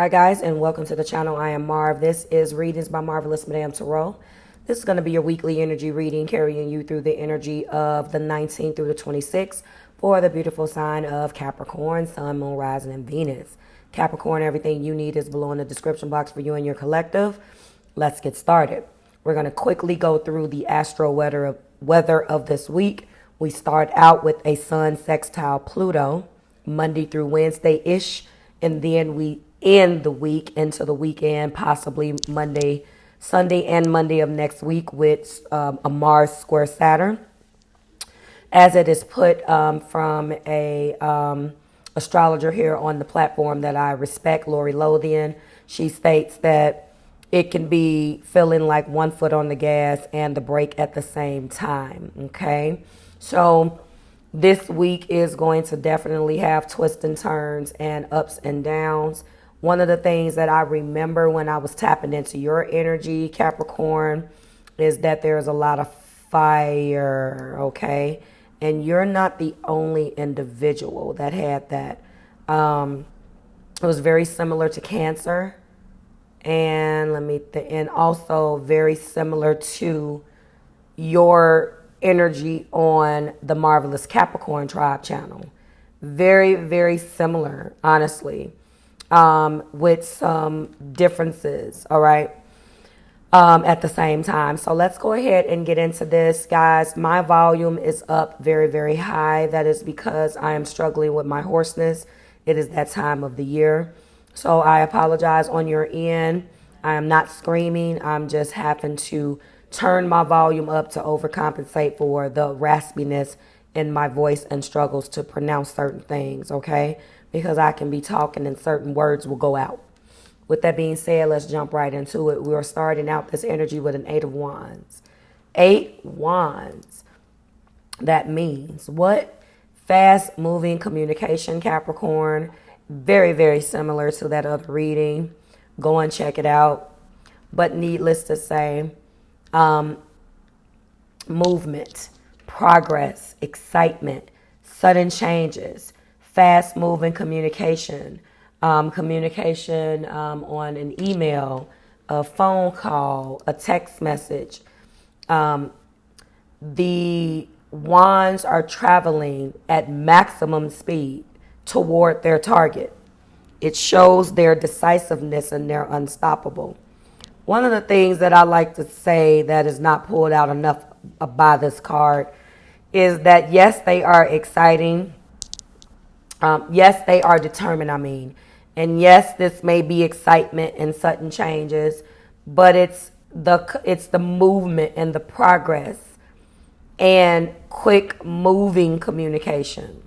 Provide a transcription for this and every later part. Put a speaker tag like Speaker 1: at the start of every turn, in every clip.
Speaker 1: Hi guys, and welcome to the channel. I am Marv. This is Readings by Marvelous Madame TAURUS. This is going to be your weekly energy reading, carrying you through the energy of the 19th through the 26th for the beautiful sign of Capricorn, Sun, Moon, Rising, and Venus. Capricorn, everything you need is below in the description box for you and your collective. Let's get started. We're going to quickly go through the astro weather of this week. We start out with a Sun sextile Pluto, Monday through Wednesday-ish, and then we end the week into the weekend, possibly Sunday and Monday of next week with a Mars square Saturn. As it is put from a astrologer here on the platform that I respect, Lori Lothian, she states that it can be feeling like one foot on the gas and the brake at the same time, okay? So this week is going to definitely have twists and turns and ups and downs. One of the things that I remember when I was tapping into your energy, Capricorn, is that there's a lot of fire, okay? And you're not the only individual that had that. It was very similar to Cancer. And and also very similar to your energy on the Marvelous Capricorn Tribe channel. Very, very similar, honestly. With some differences, all right, at the same time. So let's go ahead and get into this, guys. My volume is up very, very high. That is because I am struggling with my hoarseness. It is that time of the year. So I apologize on your end. I am not screaming. I'm just having to turn my volume up to overcompensate for the raspiness in my voice and struggles to pronounce certain things, okay? Because I can be talking and certain words will go out. With that being said, let's jump right into it. We're starting out this energy with an 8 of Wands. 8 Wands. That means what? Fast-moving communication, Capricorn. Very, very similar to that other reading. Go and check it out. But needless to say, movement, progress, excitement, sudden changes, fast-moving communication, on an email, a phone call, a text message. The wands are traveling at maximum speed toward their target. It shows their decisiveness and they're unstoppable. One of the things that I like to say that is not pulled out enough by this card is that, yes, they are exciting. Yes, they are determined, and yes, this may be excitement and sudden changes, but it's the movement and the progress and quick moving communication,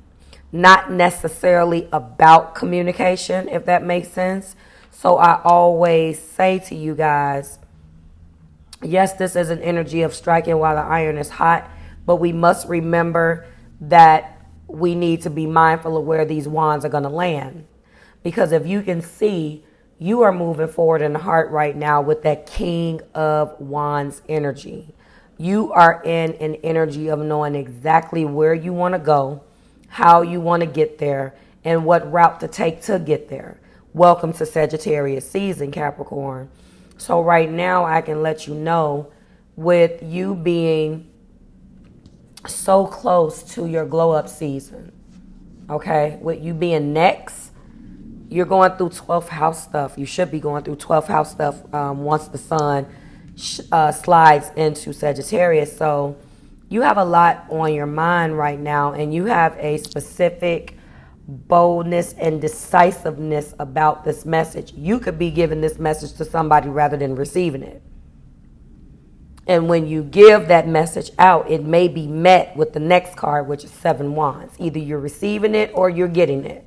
Speaker 1: not necessarily about communication, if that makes sense. So I always say to you guys, yes, this is an energy of striking while the iron is hot, but we must remember that we need to be mindful of where these wands are going to land. Because if you can see, you are moving forward in the heart right now with that King of Wands energy. You are in an energy of knowing exactly where you want to go, how you want to get there, and what route to take to get there. Welcome to Sagittarius season, Capricorn. So right now I can let you know, with you being so close to your glow up season, okay, with you being next, you're going through 12th house stuff. You should be going through 12th house stuff once the sun slides into Sagittarius. So you have a lot on your mind right now, and you have a specific boldness and decisiveness about this message. You could be giving this message to somebody rather than receiving it. And when you give that message out, it may be met with the next card, which is 7 Wands. Either you're receiving it or you're getting it.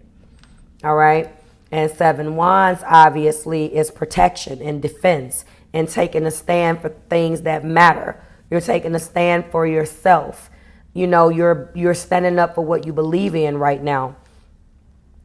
Speaker 1: All right? And 7 Wands, obviously, is protection and defense and taking a stand for things that matter. You're taking a stand for yourself. You know, you're standing up for what you believe in right now.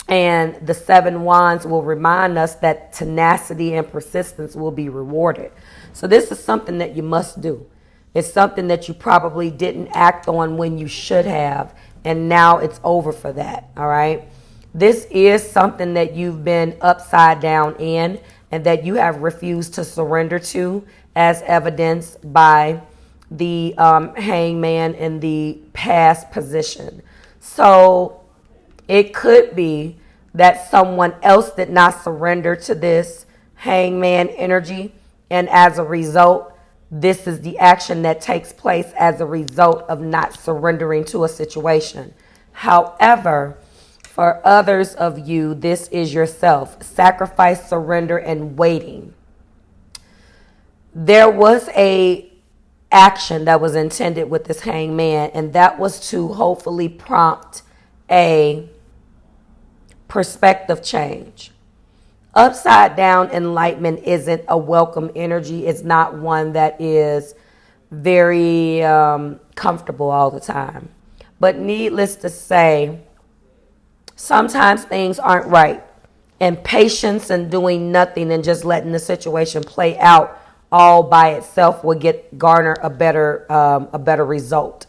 Speaker 1: And the 7 Wands will remind us that tenacity and persistence will be rewarded. So this is something that you must do. It's something that you probably didn't act on when you should have, and now it's over for that, all right? This is something that you've been upside down in and that you have refused to surrender to, as evidenced by the hangman in the past position. So it could be that someone else did not surrender to this hangman energy, and as a result, this is the action that takes place as a result of not surrendering to a situation. However, for others of you, this is yourself. Sacrifice, surrender, and waiting. There was a action that was intended with this hangman, and that was to hopefully prompt a perspective change. Upside down enlightenment isn't a welcome energy. It's not one that is very comfortable all the time. But needless to say, sometimes things aren't right. And patience and doing nothing and just letting the situation play out all by itself will garner a better result.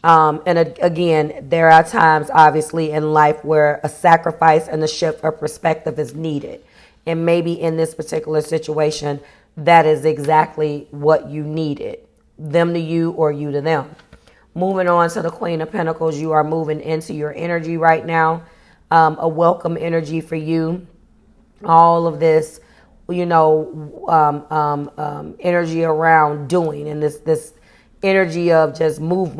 Speaker 1: Again, there are times, obviously, in life where a sacrifice and a shift of perspective is needed. And maybe in this particular situation, that is exactly what you needed. Them to you or you to them. Moving on to the Queen of Pentacles, you are moving into your energy right now. A welcome energy for you. All of this, energy around doing, and this energy of just move.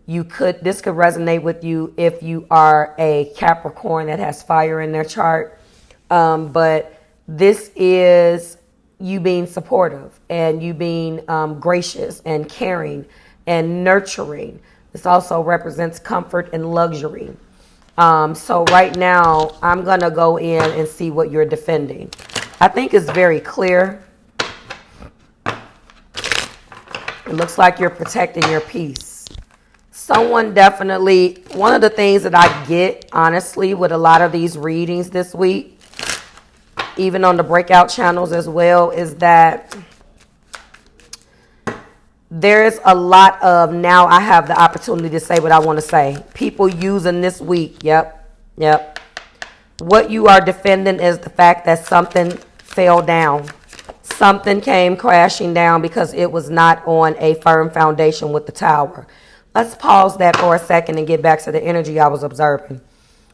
Speaker 1: This could resonate with you if you are a Capricorn that has fire in their chart. But this is you being supportive and you being gracious and caring and nurturing. This also represents comfort and luxury. So right now, I'm going to go in and see what you're defending. I think it's very clear. It looks like you're protecting your peace. Someone definitely, one of the things that I get, honestly, with a lot of these readings this week, even on the breakout channels as well, is that there's a lot of, now I have the opportunity to say what I want to say. People using this week, yep. What you are defending is the fact that something fell down. Something came crashing down because it was not on a firm foundation with the Tower. Let's pause that for a second and get back to the energy I was observing.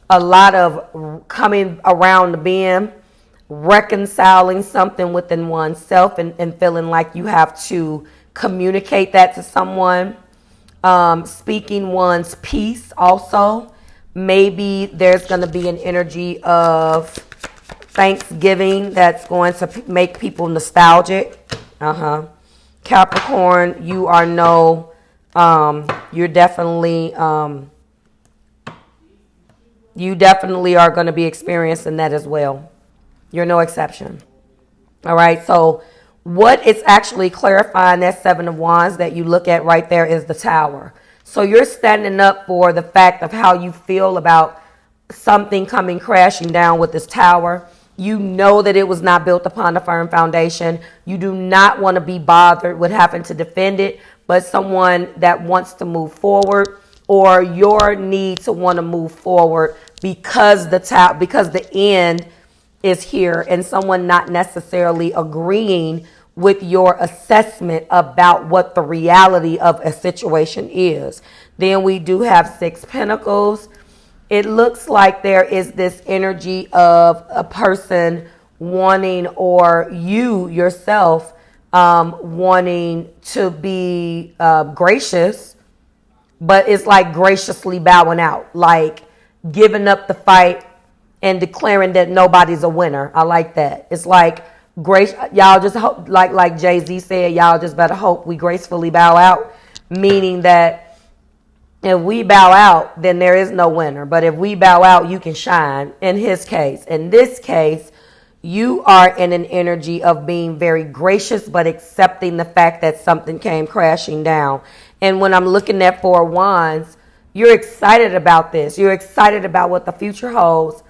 Speaker 1: A lot of coming around the bend, reconciling something within oneself and feeling like you have to communicate that to someone. Speaking one's peace also. Maybe there's going to be an energy of Thanksgiving that's going to make people nostalgic. Capricorn, you are you definitely are going to be experiencing that as well. You're no exception. All right. So what it's actually clarifying, that Seven of Wands that you look at right there, is the Tower. So you're standing up for the fact of how you feel about something coming crashing down with this Tower. You know that it was not built upon a firm foundation. You do not want to be bothered with having to defend it, but someone that wants to move forward, or your need to want to move forward because the end is here, and someone not necessarily agreeing with your assessment about what the reality of a situation is. Then we do have Six Pentacles. It looks like there is this energy of a person wanting, or you yourself wanting to be gracious, but it's like graciously bowing out, like giving up the fight and declaring that nobody's a winner. I like that. It's like y'all just hope, like Jay-Z said, y'all just better hope we gracefully bow out, meaning that if we bow out, then there is no winner. But if we bow out, you can shine. In this case, you are in an energy of being very gracious, but accepting the fact that something came crashing down. And when I'm looking at Four Wands, you're excited about this. You're excited about what the future holds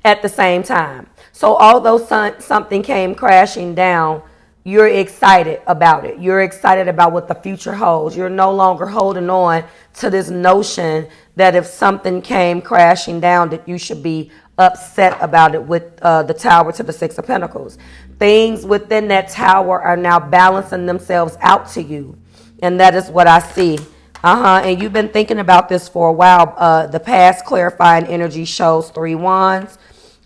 Speaker 1: at the same time. So although something came crashing down, you're excited about it. You're excited about what the future holds. You're no longer holding on to this notion that if something came crashing down that you should be upset about it with the Tower to the Six of Pentacles. Things within that tower are now balancing themselves out to you. And that is what I see. And you've been thinking about this for a while. The past clarifying energy shows 3 wands.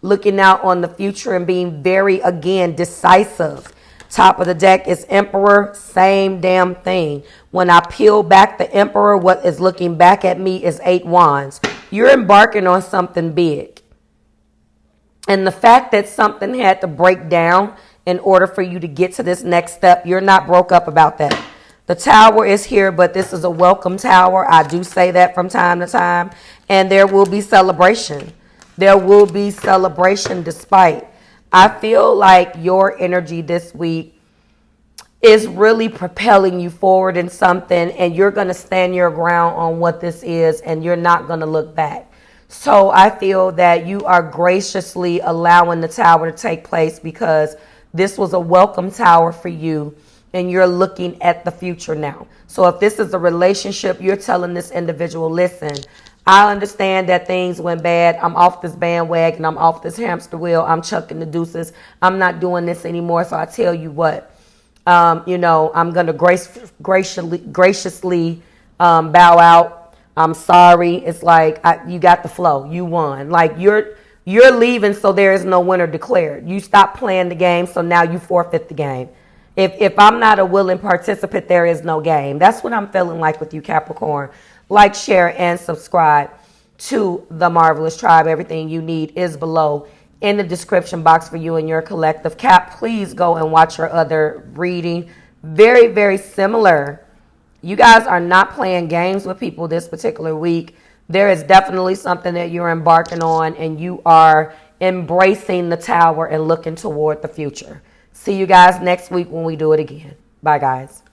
Speaker 1: Looking out on the future and being very, again, decisive. Top of the deck is Emperor, same damn thing. When I peel back the Emperor, what is looking back at me is 8 wands. You're embarking on something big. And the fact that something had to break down in order for you to get to this next step, you're not broke up about that. The tower is here, but this is a welcome tower. I do say that from time to time. And there will be celebration. There will be celebration despite. I feel like your energy this week is really propelling you forward in something, and you're going to stand your ground on what this is, and you're not going to look back. So I feel that you are graciously allowing the tower to take place because this was a welcome tower for you, and you're looking at the future now. So if this is a relationship, you're telling this individual, listen, I understand that things went bad. I'm off this bandwagon. I'm off this hamster wheel. I'm chucking the deuces. I'm not doing this anymore. So I tell you what, I'm going to graciously bow out. I'm sorry. It's like you got the flow. You won. Like you're leaving, so there is no winner declared. You stop playing the game, so now you forfeit the game. If I'm not a willing participant, there is no game. That's what I'm feeling like with you, Capricorn. Like, share, and subscribe to the Marvelous Tribe. Everything you need is below in the description box for you and your collective. Cap, please go and watch your other reading. Very, very similar. You guys are not playing games with people this particular week. There is definitely something that you're embarking on, and you are embracing the tower and looking toward the future. See you guys next week when we do it again. Bye, guys.